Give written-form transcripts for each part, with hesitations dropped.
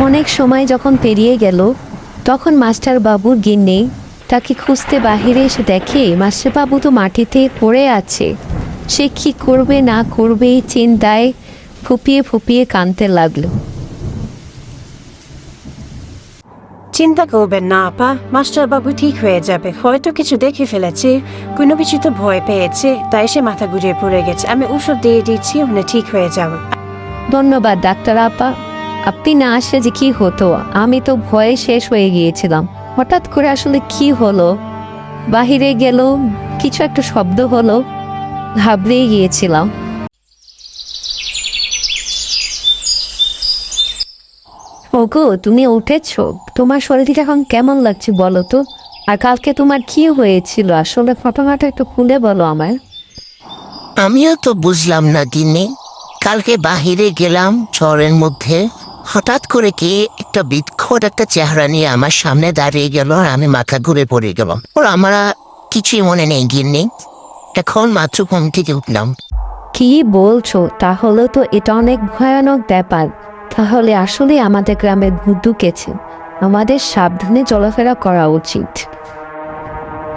অনেক সময় যখন পেরিয়ে গেল, তখন মাস্টার বাবুর গিন্নি তাকে খুঁজতে বাহিরে এসে দেখে মাস্টার বাবু তো মাটিতে পড়ে আছে। সে কি করবে না করবে চিন্তায় ফুপিয়ে ফুপিয়ে কাঁদতে লাগলো। চিন্তা করবেন না আপা, মাস্টার বাবু ঠিক হয়ে যাবে। হয়তো কিছু দেখে ফেলেছে, কোনো কিছু তো ভয় পেয়েছে, তাই সে মাথা ঘুরিয়ে পড়ে গেছে। আমি ওষুধ দিয়ে দিচ্ছি, উনি ঠিক হয়ে যাবে। ধন্যবাদ ডাক্তার আপা, আপনি না আসলে যে কি হতো, আমি তো ভয়ে শেষ হয়ে গিয়েছিলাম। হঠাৎ করে আসলে কি হলো, বাহিরে গেল, কিছু একটা শব্দ হলো, ঘাবড়িয়ে গিয়েছিলাম। ওগো, তুমি উঠেছো? তোমার শরীরটা এখন কেমন লাগছে বলো তো? আর কালকে তোমার কি হয়েছিল আসলে, ঘটনাটা একটু খুলে বলো আমার। আমিও তো বুঝলাম না গিন্নি। কালকে বাহিরে গেলাম ঝড়ের মধ্যে, হঠাৎ করে কে একটা বিক্ষট একটা চেহারা নিয়ে আমার সামনে দাঁড়িয়ে গেল, আর আমি মাথা ঘুরে পড়ে গেলাম। ওর আমার কিছুই মনে নেই গিন্নি, এখন মাত্র ঘুম থেকে উঠলাম। কি বলছো? তাহলে তো এটা অনেক ভয়ানক ব্যাপার। তাহলে আসলে আমাদের গ্রামে ভূত ঢুকেছে, আমাদের সাবধানে চলাফেরা করা উচিত।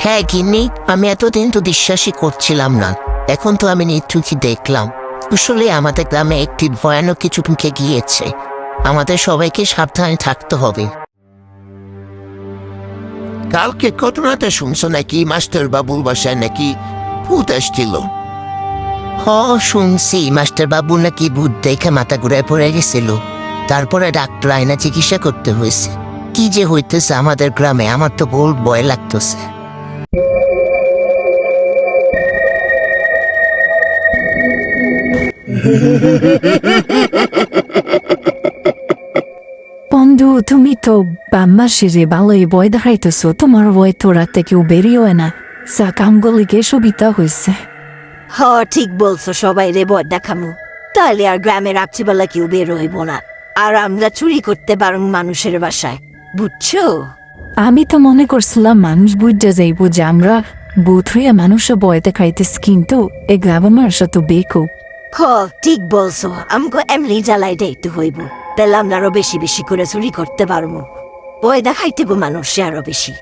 হ্যাঁ গিন্নি, আমি এতদিন তো বিশ্বাসই করছিলাম না, এখন তো আমি নিশ্চয়ই দেখলাম। আসলে আমাদের গ্রামে একটি ভয়ানক কিছু ঢুকে গিয়েছে, আমাদের সবাইকে সাবধানে থাকতে হবে। কালকে ঘটনাটা শুনছো নাকি? মাস্টার বাবুর বাসায় নাকি ভূত আসছিল? হ, শুনছি মাস্টার বাবু নাকি ভূত দেখে মাথা ঘুরে পড়ে গেছিল, তারপরে ডাক্তার আয়না চিকিৎসা করতে হয়েছে। কি যে হইতেছে আমাদের গ্রামে, আমার তো বল ভয় লাগতেছে। বন্ধু, তুমি তো বাম্মা সেরে ভালোই ভয় দেখাইতেছো। তোমার ভয় তো রাতে কেউ বেরিয়েও না, সা কামগুলিকে সুবিধা হয়েছে। হ, ঠিক বলছো, সবাই রে ভয় দেখামু, তাহলে আর গ্রামের রাত্রিবেলা কেউ বের হইব না, আর আমরা চুরি করতে পারব মানুষের বাসায়, বুঝছো? আমি তো মনে করছিলাম মানুষ বুঝতে যাইব যে আমরা বুথ হইয়া মানুষও ভয় দেখাইতেছি, কিন্তু এ গ্রামের মানুষ তো বেকুব। হ, ঠিক বলছো, আমাকে এমনি জ্বালাই দেখতে হইব, তাহলে আমরা আরো বেশি বেশি করে চুরি করতে পারবো, ভয় দেখাইতেব মানুষে আরো বেশি।